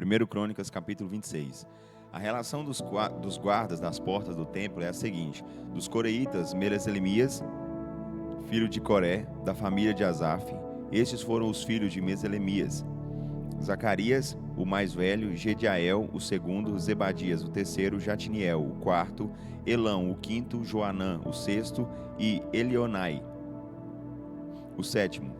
1 Crônicas, capítulo 26. A relação dos guardas das portas do templo é a seguinte: dos coreitas, Meselemias, filho de Coré, da família de Asaf. Estes foram os filhos de Meselemias: Zacarias, o mais velho; Gediael, o segundo; Zebadias, o terceiro; Jatniel, o quarto; Elão, o quinto; Joanã, o sexto; e Elionai, o sétimo.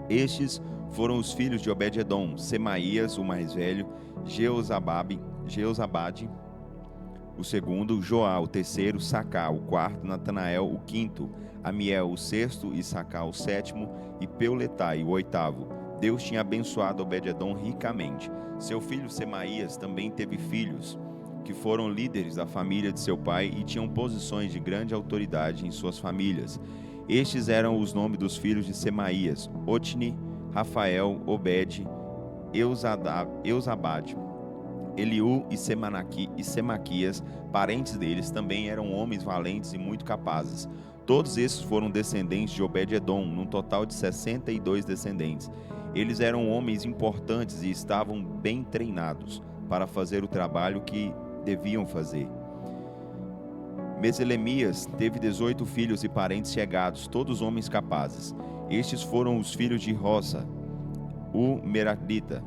Estes foram os filhos de Obed-edom: Semaías, o mais velho; Jeozabade, o segundo; Joá, o terceiro; Sacá, o quarto; Natanael, o quinto; Amiel, o sexto; e Sacá, o sétimo; e Peuletai, o oitavo. Deus tinha abençoado Obed-edom ricamente. Seu filho Semaías também teve filhos, que foram líderes da família de seu pai e tinham posições de grande autoridade em suas famílias. Estes eram os nomes dos filhos de Semaías: Otni, Rafael, Obed, Eusabade, Eliú e Semaquias. Parentes deles também eram homens valentes e muito capazes. Todos esses foram descendentes de Obed-edom, num total de 62 descendentes. Eles eram homens importantes e estavam bem treinados para fazer o trabalho que deviam fazer. Meselemias teve 18 filhos e parentes chegados, todos homens capazes. Estes foram os filhos de Roça, o Meratita;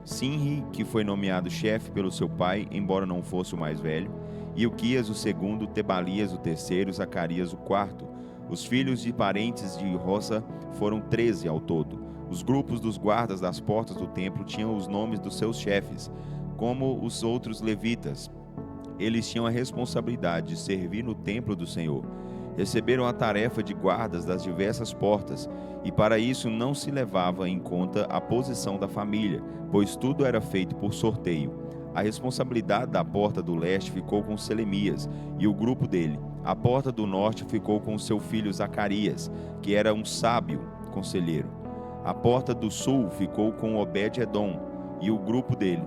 Sinri, que foi nomeado chefe pelo seu pai, embora não fosse o mais velho; Ilquias, o segundo; Tebalias, o terceiro; Zacarias, o quarto. Os filhos de parentes de Roça foram 13 ao todo. Os grupos dos guardas das portas do templo tinham os nomes dos seus chefes, como os outros levitas. Eles tinham a responsabilidade de servir no templo do Senhor. Receberam a tarefa de guardas das diversas portas, e para isso não se levava em conta a posição da família, pois tudo era feito por sorteio. A responsabilidade da porta do leste ficou com Selemias e o grupo dele. A porta do norte ficou com seu filho Zacarias, que era um sábio conselheiro. A porta do sul ficou com Obed-edom e o grupo dele.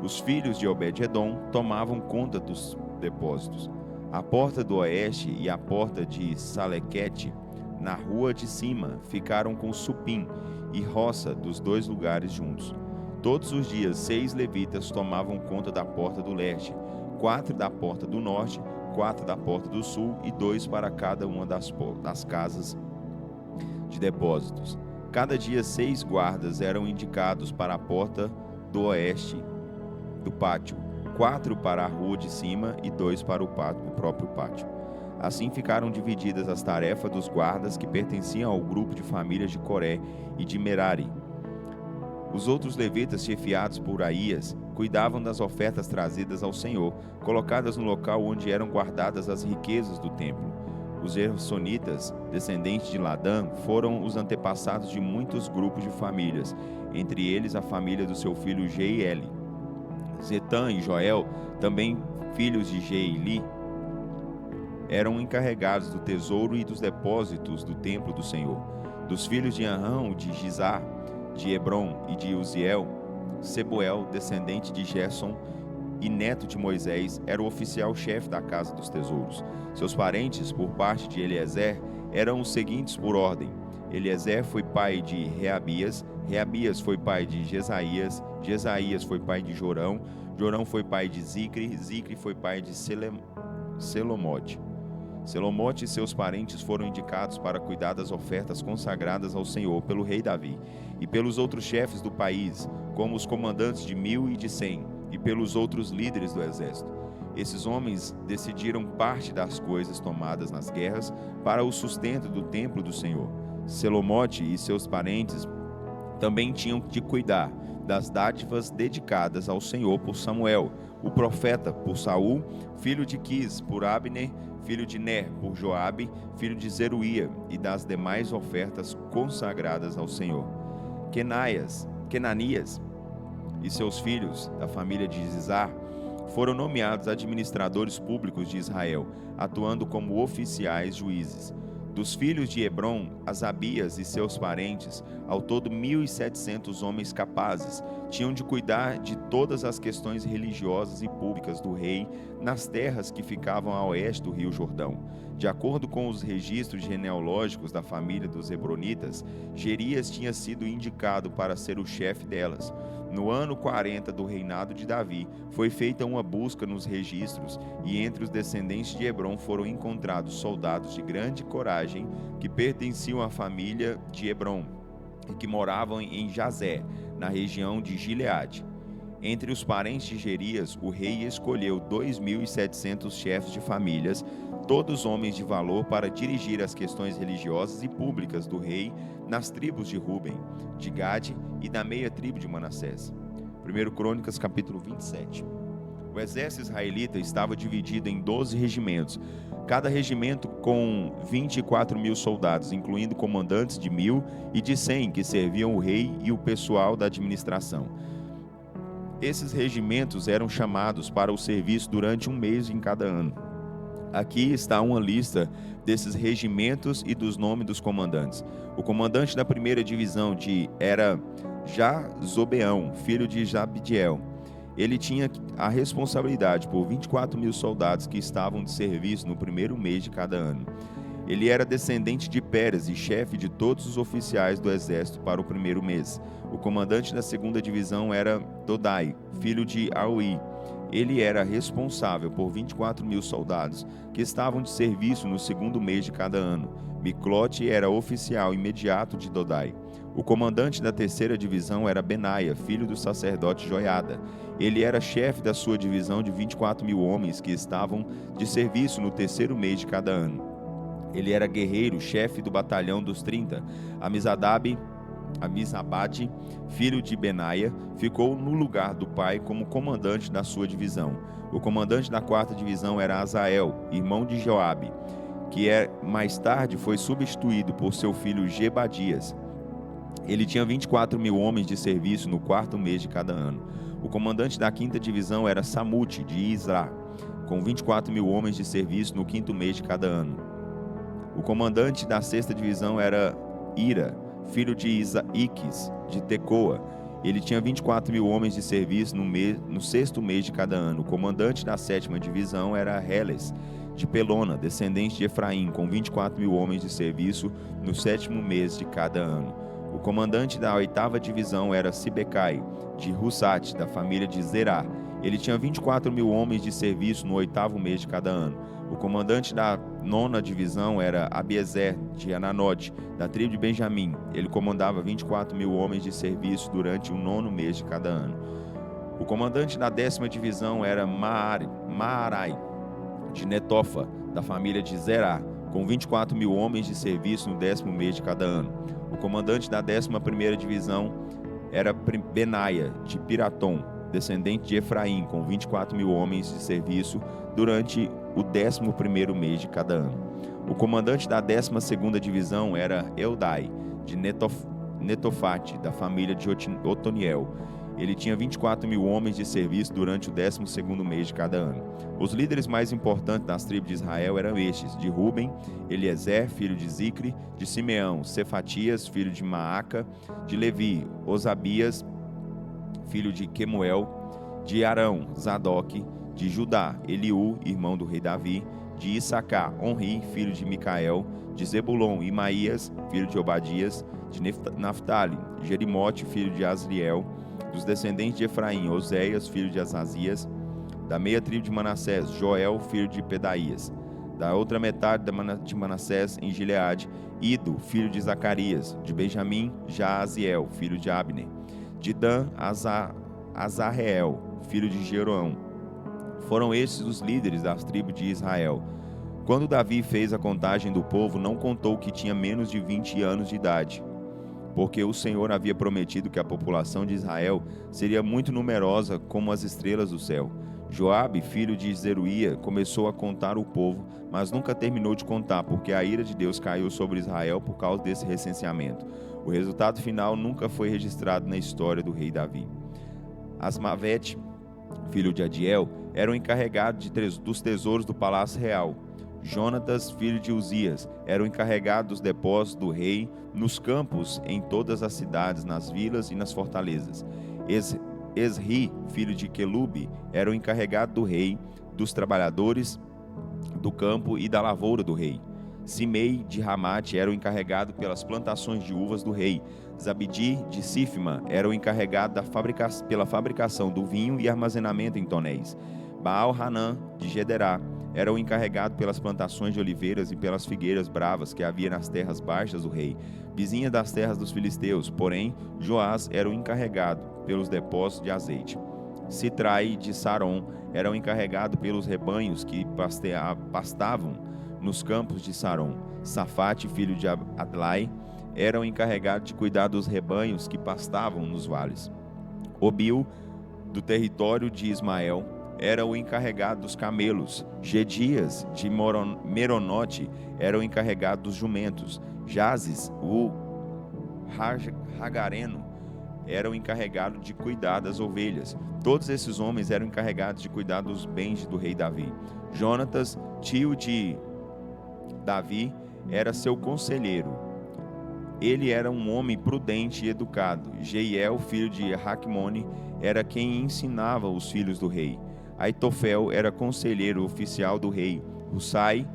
Os filhos de Obed-edom tomavam conta dos depósitos. A porta do oeste e a porta de Salequete, na rua de cima, ficaram com Supim e Roça dos dois lugares juntos. Todos os dias 6 levitas tomavam conta da porta do leste, 4 da porta do norte, 4 da porta do sul e 2 para cada uma das casas de depósitos. Cada dia 6 guardas eram indicados para a porta do oeste do pátio, 4 para a rua de cima e 2 para o próprio pátio. Assim ficaram divididas as tarefas dos guardas que pertenciam ao grupo de famílias de Coré e de Merari. Os outros levitas, chefiados por Aías, cuidavam das ofertas trazidas ao Senhor, colocadas no local onde eram guardadas as riquezas do templo. Os gersonitas, descendentes de Ladã, foram os antepassados de muitos grupos de famílias, entre eles a família do seu filho Jeieli. Zetã e Joel, também filhos de Jeili, eram encarregados do tesouro e dos depósitos do templo do Senhor. Dos filhos de Arão, de Gizar, de Hebron e de Uziel, Sebuel, descendente de Gerson e neto de Moisés, era o oficial-chefe da casa dos tesouros. Seus parentes, por parte de Eliezer, eram os seguintes por ordem: Eliezer foi pai de Reabias, Reabias foi pai de Jesaías, Jesaías foi pai de Jorão, Jorão foi pai de Zicre, Zicre foi pai de Selomote. Selomote e seus parentes foram indicados para cuidar das ofertas consagradas ao Senhor pelo rei Davi, e pelos outros chefes do país, como os comandantes de 1000 e de 100, e pelos outros líderes do exército. Esses homens decidiram parte das coisas tomadas nas guerras para o sustento do templo do Senhor. Selomote e seus parentes também tinham de cuidar das dádivas dedicadas ao Senhor por Samuel, o profeta; por Saul, filho de Quis; por Abner, filho de Ner; por Joabe, filho de Zeruía; e das demais ofertas consagradas ao Senhor. Kenanias e seus filhos, da família de Zizar, foram nomeados administradores públicos de Israel, atuando como oficiais juízes. Dos filhos de Hebron, Asabias e seus parentes, ao todo 1.700 homens capazes, tinham de cuidar de todas as questões religiosas e públicas do rei nas terras que ficavam a oeste do rio Jordão. De acordo com os registros genealógicos da família dos Hebronitas, Gerias tinha sido indicado para ser o chefe delas. No ano 40 do reinado de Davi, foi feita uma busca nos registros, e entre os descendentes de Hebrom foram encontrados soldados de grande coragem que pertenciam à família de Hebrom e que moravam em Jazé, na região de Gileade. Entre os parentes de Gerias, o rei escolheu 2.700 chefes de famílias, todos homens de valor, para dirigir as questões religiosas e públicas do rei nas tribos de Ruben, de Gade e da meia tribo de Manassés. 1 Crônicas, capítulo 27. O exército israelita estava dividido em 12 regimentos, cada regimento com 24.000 soldados, incluindo comandantes de 1.000 e de 100 que serviam o rei e o pessoal da administração. Esses regimentos eram chamados para o serviço durante um mês em cada ano. Aqui está uma lista desses regimentos e dos nomes dos comandantes. O comandante da primeira divisão era Jazobeão, filho de Zabdiel. Ele tinha a responsabilidade por 24.000 soldados que estavam de serviço no primeiro mês de cada ano. Ele era descendente de Pérez e chefe de todos os oficiais do exército para o primeiro mês. O comandante da segunda divisão era Dodai, filho de Aui. Ele era responsável por 24.000 soldados que estavam de serviço no segundo mês de cada ano. Miclote era oficial imediato de Dodai. O comandante da terceira divisão era Benaia, filho do sacerdote Joiada. Ele era chefe da sua divisão de 24.000 homens que estavam de serviço no terceiro mês de cada ano. Ele era guerreiro, chefe do batalhão dos 30. Amizabade, filho de Benaia, ficou no lugar do pai como comandante da sua divisão. O comandante da quarta divisão era Azael, irmão de Joabe, que mais tarde foi substituído por seu filho Gebadias. Ele tinha 24.000 homens de serviço no quarto mês de cada ano. O comandante da quinta divisão era Samute, de Isra, com 24.000 homens de serviço no quinto mês de cada ano. O comandante da sexta divisão era Ira, filho de Iques, de Tecoa. Ele tinha 24.000 homens de serviço no sexto mês de cada ano. O comandante da sétima divisão era Heles, de Pelona, descendente de Efraim, com 24.000 homens de serviço no sétimo mês de cada ano. O comandante da oitava divisão era Sibecai, de Hussate, da família de Zerá. Ele tinha 24.000 homens de serviço no oitavo mês de cada ano. O comandante da nona divisão era Abiezer, de Ananote, da tribo de Benjamim. Ele comandava 24.000 homens de serviço durante o nono mês de cada ano. O comandante da décima divisão era Maarai, de Netofa, da família de Zerá, com 24.000 homens de serviço no décimo mês de cada ano. O comandante da 11ª divisão era Benaia, de Piratom, descendente de Efraim, com 24.000 homens de serviço durante o 11º mês de cada ano. O comandante da 12ª divisão era Eldai, de Netofate, da família de Otoniel. Ele tinha 24.000 homens de serviço durante o 12º mês de cada ano. Os líderes mais importantes das tribos de Israel eram estes: de Ruben, Eliezer, filho de Zicre; de Simeão, Cefatias, filho de Maaca; de Levi, Osabias, filho de Quemuel; de Arão, Zadok; de Judá, Eliú, irmão do rei Davi; de Issacar, Onri, filho de Micael; de Zebulon, Imaías, filho de Obadias; de Naftali, Jerimote, filho de Asriel; dos descendentes de Efraim, Oséias, filho de Azazias; da meia tribo de Manassés, Joel, filho de Pedaías; da outra metade de Manassés, em Gileade, Ido, filho de Zacarias; de Benjamim, Jaaziel, filho de Abner; de Dan, Azarreel, filho de Jeroão. Foram estes os líderes das tribos de Israel. Quando Davi fez a contagem do povo, não contou que tinha menos de 20 anos de idade, porque o Senhor havia prometido que a população de Israel seria muito numerosa como as estrelas do céu. Joabe, filho de Zeruia, começou a contar o povo, mas nunca terminou de contar, porque a ira de Deus caiu sobre Israel por causa desse recenseamento. O resultado final nunca foi registrado na história do rei Davi. Asmavete, filho de Adiel, era o encarregado dos tesouros do palácio real. Jonatas, filho de Uzias, era o encarregado dos depósitos do rei nos campos, em todas as cidades, nas vilas e nas fortalezas. Esri, filho de Quelube, era o encarregado do rei, dos trabalhadores do campo e da lavoura do rei. Simei de Ramate era o encarregado pelas plantações de uvas do rei. Zabdi de Sifma era o encarregado pela fabricação do vinho e armazenamento em tonéis. Baal-Hanã de Gederá era o encarregado pelas plantações de oliveiras e pelas figueiras bravas que havia nas terras baixas do rei, vizinha das terras dos filisteus. Porém, Joás era o encarregado pelos depósitos de azeite. Sitrai de Saron era o encarregado pelos rebanhos que pastavam nos campos de Saron. Safate, filho de Adlai, era o encarregado de cuidar dos rebanhos que pastavam nos vales. Obil, do território de Ismael, era o encarregado dos camelos. Gedias, de Meronote, era o encarregado dos jumentos. Jazes, o Hagareno, era o encarregado de cuidar das ovelhas. Todos esses homens eram encarregados de cuidar dos bens do rei Davi. Jonatas, tio de Davi, era seu conselheiro. Ele era um homem prudente e educado. Jeiel, filho de Raquimone, era quem ensinava os filhos do rei. Aitofel era conselheiro oficial do rei. Husai,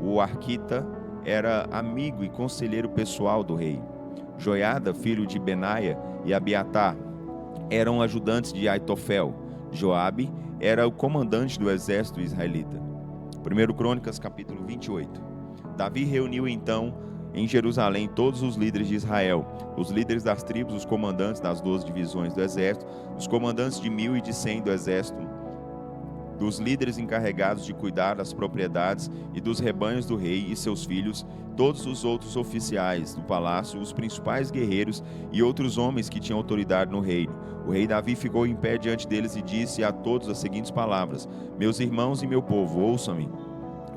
o arquita, era amigo e conselheiro pessoal do rei. Joiada, filho de Benaia, e Abiatar eram ajudantes de Aitofel. Joabe era o comandante do exército israelita. 1 Crônicas, capítulo 28. Davi reuniu então em Jerusalém todos os líderes de Israel, os líderes das tribos, os comandantes das 12 divisões do exército, os comandantes de 1000 e de 100 do exército, dos líderes encarregados de cuidar das propriedades e dos rebanhos do rei e seus filhos, todos os outros oficiais do palácio, os principais guerreiros e outros homens que tinham autoridade no reino. O rei Davi ficou em pé diante deles e disse a todos as seguintes palavras: Meus irmãos e meu povo, ouçam-me.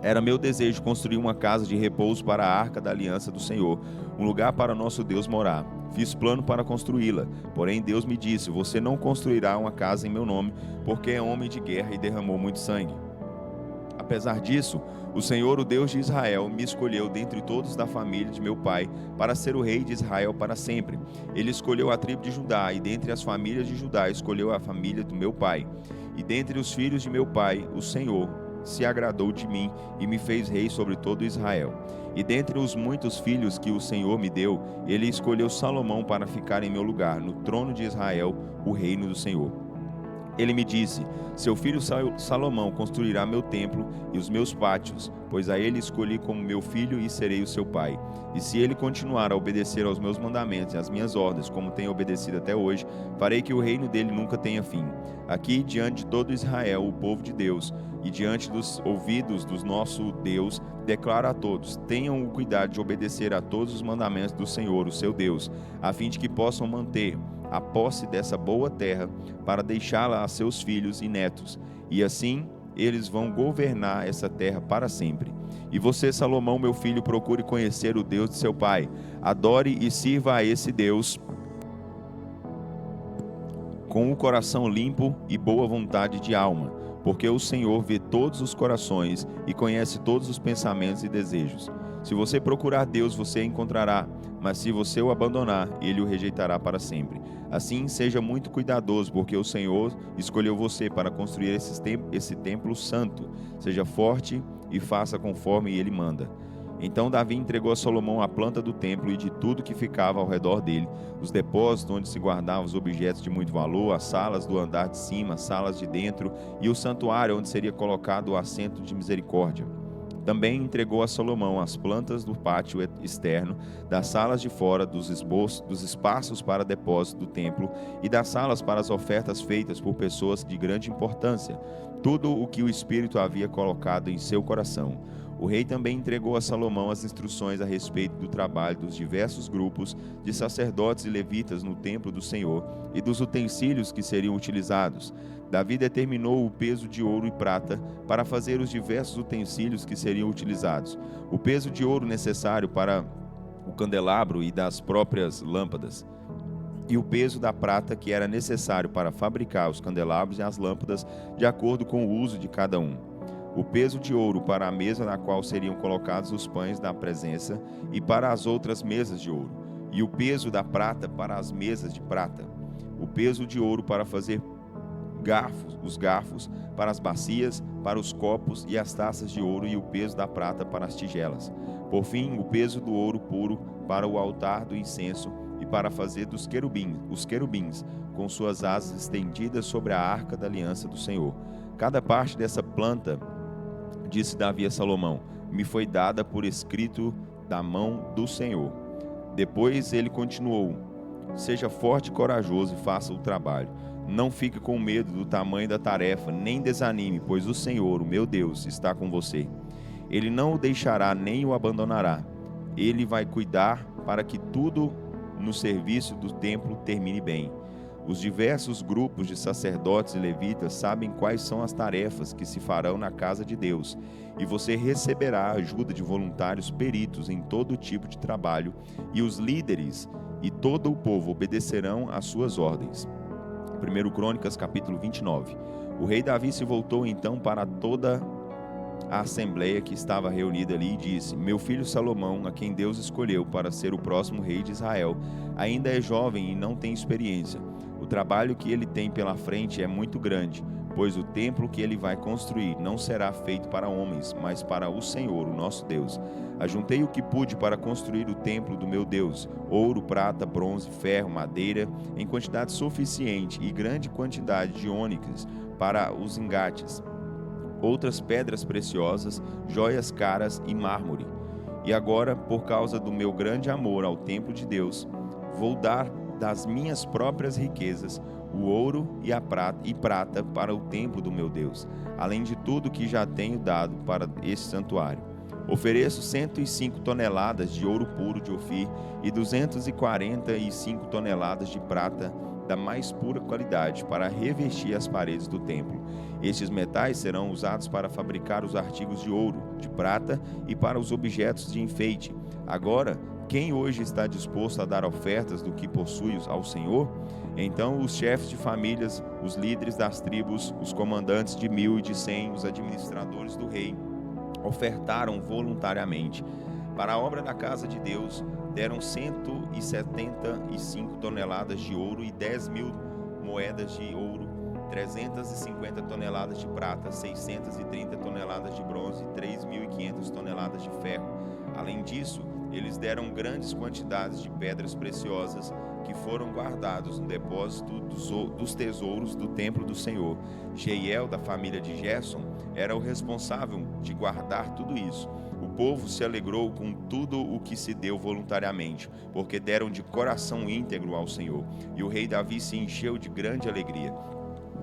Era meu desejo construir uma casa de repouso para a arca da aliança do Senhor, um lugar para nosso Deus morar. Fiz plano para construí-la, porém Deus me disse: você não construirá uma casa em meu nome, porque é homem de guerra e derramou muito sangue. Apesar disso, o Senhor, o Deus de Israel, me escolheu dentre todos da família de meu pai para ser o rei de Israel para sempre. Ele escolheu a tribo de Judá, e dentre as famílias de Judá escolheu a família do meu pai. E dentre os filhos de meu pai, o Senhor se agradou de mim e me fez rei sobre todo Israel. E dentre os muitos filhos que o Senhor me deu, ele escolheu Salomão para ficar em meu lugar, no trono de Israel, o reino do Senhor. Ele me disse: seu filho Salomão construirá meu templo e os meus pátios, pois a ele escolhi como meu filho e serei o seu pai. E se ele continuar a obedecer aos meus mandamentos e às minhas ordens, como tem obedecido até hoje, farei que o reino dele nunca tenha fim. Aqui, diante de todo Israel, o povo de Deus, e diante dos ouvidos do nosso Deus, declaro a todos: tenham o cuidado de obedecer a todos os mandamentos do Senhor, o seu Deus, a fim de que possam manter a posse dessa boa terra para deixá-la a seus filhos e netos, e assim eles vão governar essa terra para sempre. E você, Salomão, meu filho, procure conhecer o Deus de seu pai, adore e sirva a esse Deus com o coração limpo e boa vontade de alma, porque o Senhor vê todos os corações e conhece todos os pensamentos e desejos. Se você procurar Deus, você encontrará, mas se você o abandonar, ele o rejeitará para sempre. Assim, seja muito cuidadoso, porque o Senhor escolheu você para construir esse templo santo. Seja forte e faça conforme ele manda. Então Davi entregou a Salomão a planta do templo e de tudo que ficava ao redor dele, os depósitos onde se guardavam os objetos de muito valor, as salas do andar de cima, as salas de dentro e o santuário onde seria colocado o assento de misericórdia. Também entregou a Salomão as plantas do pátio externo, das salas de fora, dos espaços para depósito do templo e das salas para as ofertas feitas por pessoas de grande importância, tudo o que o Espírito havia colocado em seu coração. O rei também entregou a Salomão as instruções a respeito do trabalho dos diversos grupos de sacerdotes e levitas no templo do Senhor e dos utensílios que seriam utilizados. Davi determinou o peso de ouro e prata para fazer os diversos utensílios que seriam utilizados, o peso de ouro necessário para o candelabro e das próprias lâmpadas, e o peso da prata que era necessário para fabricar os candelabros e as lâmpadas, de acordo com o uso de cada um. O peso de ouro para a mesa na qual seriam colocados os pães da presença e para as outras mesas de ouro, e o peso da prata para as mesas de prata. O peso de ouro para fazer os garfos, para as bacias, para os copos e as taças de ouro, e o peso da prata para as tigelas. Por fim, o peso do ouro puro para o altar do incenso e para fazer os querubins, com suas asas estendidas sobre a arca da aliança do Senhor. Cada parte dessa planta, disse Davi a Salomão, me foi dada por escrito da mão do Senhor. Depois ele continuou: seja forte e corajoso e faça o trabalho. Não fique com medo do tamanho da tarefa, nem desanime, pois o Senhor, o meu Deus, está com você. Ele não o deixará nem o abandonará. Ele vai cuidar para que tudo no serviço do templo termine bem. Os diversos grupos de sacerdotes e levitas sabem quais são as tarefas que se farão na casa de Deus, e você receberá a ajuda de voluntários peritos em todo tipo de trabalho, e os líderes e todo o povo obedecerão às suas ordens. 1 Crônicas, capítulo 29. O rei Davi se voltou então para toda a assembleia que estava reunida ali e disse: meu filho Salomão, a quem Deus escolheu para ser o próximo rei de Israel, ainda é jovem e não tem experiência. O trabalho que ele tem pela frente é muito grande, pois o templo que ele vai construir não será feito para homens, mas para o Senhor, o nosso Deus. Ajuntei o que pude para construir o templo do meu Deus: ouro, prata, bronze, ferro, madeira, em quantidade suficiente, e grande quantidade de ônix para os engates, outras pedras preciosas, joias caras e mármore. E agora, por causa do meu grande amor ao templo de Deus, vou dar das minhas próprias riquezas o ouro e a prata para o templo do meu Deus, além de tudo que já tenho dado para este santuário. Ofereço 105 toneladas de ouro puro de Ofir e 245 toneladas de prata da mais pura qualidade para revestir as paredes do templo. Estes metais serão usados para fabricar os artigos de ouro, de prata e para os objetos de enfeite. Agora, quem hoje está disposto a dar ofertas do que possui ao Senhor? Então os chefes de famílias, os líderes das tribos, os comandantes de 1000 e de 100, os administradores do rei, ofertaram voluntariamente. Para a obra da casa de Deus, deram 175 toneladas de ouro e 10.000 moedas de ouro, 350 toneladas de prata, 630 toneladas de bronze e 3.500 toneladas de ferro. Além disso, eles deram grandes quantidades de pedras preciosas que foram guardados no depósito dos tesouros do templo do Senhor. Jeiel, da família de Gerson, era o responsável de guardar tudo isso. O povo se alegrou com tudo o que se deu voluntariamente, porque deram de coração íntegro ao Senhor. E o rei Davi se encheu de grande alegria.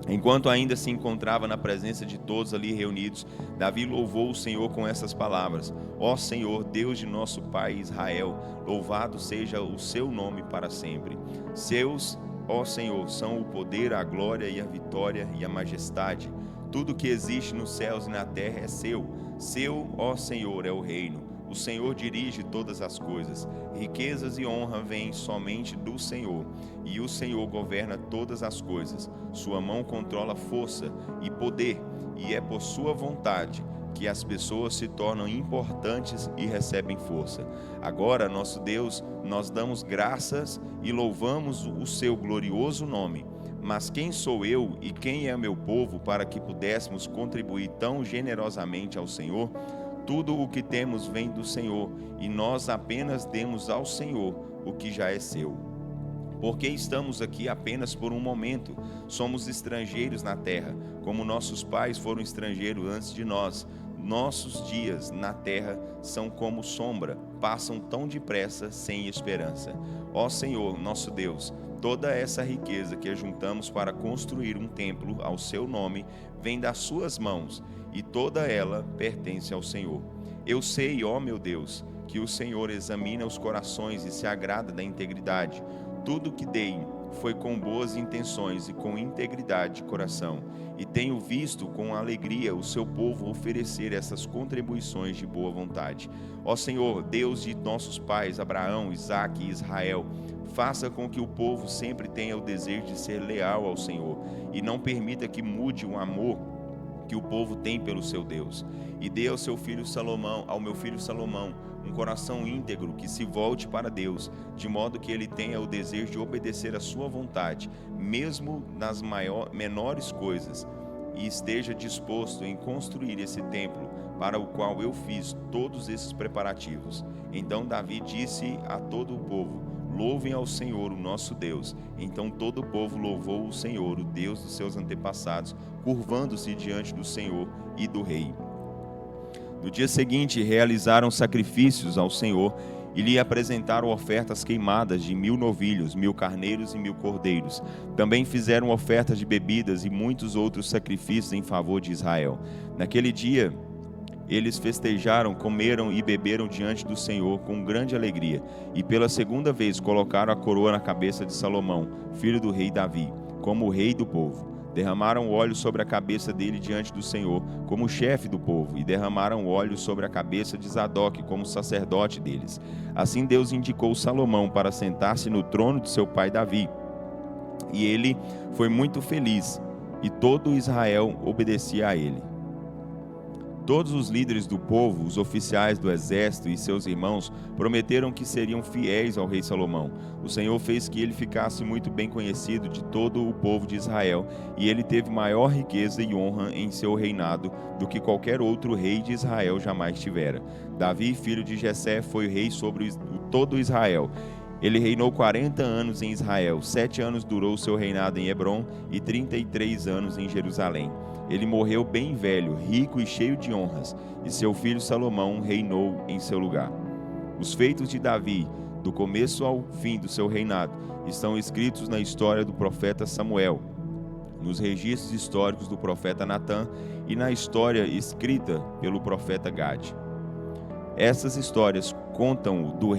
Enquanto ainda se encontrava na presença de todos ali reunidos, Davi louvou o Senhor com essas palavras: ó Senhor, Deus de nosso pai Israel, louvado seja o seu nome para sempre. Seus, ó Senhor, são o poder, a glória e a vitória e a majestade. Tudo que existe nos céus e na terra é seu. Seu, ó Senhor, é o reino. O Senhor dirige todas as coisas. Riquezas e honra vêm somente do Senhor, e o Senhor governa todas as coisas. Sua mão controla força e poder, e é por sua vontade que as pessoas se tornam importantes e recebem força. Agora, nosso Deus, nós damos graças e louvamos o seu glorioso nome. Mas quem sou eu e quem é meu povo para que pudéssemos contribuir tão generosamente ao Senhor? Tudo o que temos vem do Senhor, e nós apenas demos ao Senhor o que já é seu. Porque estamos aqui apenas por um momento, somos estrangeiros na terra, como nossos pais foram estrangeiros antes de nós. Nossos dias na terra são como sombra, passam tão depressa sem esperança. Ó Senhor, nosso Deus, toda essa riqueza que ajuntamos para construir um templo ao seu nome vem das suas mãos, e toda ela pertence ao Senhor. Eu sei, ó meu Deus, que o Senhor examina os corações e se agrada da integridade. Tudo que dei foi com boas intenções e com integridade de coração, e tenho visto com alegria o seu povo oferecer essas contribuições de boa vontade. Ó Senhor, Deus de nossos pais Abraão, Isaque e Israel, faça com que o povo sempre tenha o desejo de ser leal ao Senhor, e não permita que mude o amor que o povo tem pelo seu Deus. E dê ao meu filho Salomão, um coração íntegro que se volte para Deus, de modo que ele tenha o desejo de obedecer à sua vontade, mesmo nas menores coisas, e esteja disposto em construir esse templo, para o qual eu fiz todos esses preparativos. Então Davi disse a todo o povo: louvem ao Senhor, o nosso Deus. Então todo o povo louvou o Senhor, o Deus dos seus antepassados, curvando-se diante do Senhor e do rei. No dia seguinte, realizaram sacrifícios ao Senhor e lhe apresentaram ofertas queimadas de 1000 novilhos, 1000 carneiros e 1000 cordeiros. Também fizeram ofertas de bebidas e muitos outros sacrifícios em favor de Israel. Naquele dia, eles festejaram, comeram e beberam diante do Senhor com grande alegria. E pela segunda vez colocaram a coroa na cabeça de Salomão, filho do rei Davi, como o rei do povo. Derramaram óleo sobre a cabeça dele diante do Senhor, como chefe do povo, e derramaram óleo sobre a cabeça de Zadok, como sacerdote deles. Assim Deus indicou Salomão para sentar-se no trono de seu pai Davi. E ele foi muito feliz, e todo Israel obedecia a ele. Todos os líderes do povo, os oficiais do exército e seus irmãos prometeram que seriam fiéis ao rei Salomão. O Senhor fez que ele ficasse muito bem conhecido de todo o povo de Israel, e ele teve maior riqueza e honra em seu reinado do que qualquer outro rei de Israel jamais tivera. Davi, filho de Jessé, foi rei sobre todo Israel. Ele reinou 40 anos em Israel, 7 anos durou seu reinado em Hebrom e 33 anos em Jerusalém. Ele morreu bem velho, rico e cheio de honras, e seu filho Salomão reinou em seu lugar. Os feitos de Davi, do começo ao fim do seu reinado, estão escritos na história do profeta Samuel, nos registros históricos do profeta Natã e na história escrita pelo profeta Gade. Essas histórias contam do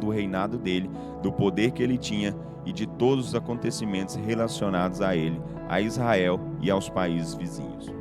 reinado dele, do poder que ele tinha e de todos os acontecimentos relacionados a ele, a Israel e aos países vizinhos.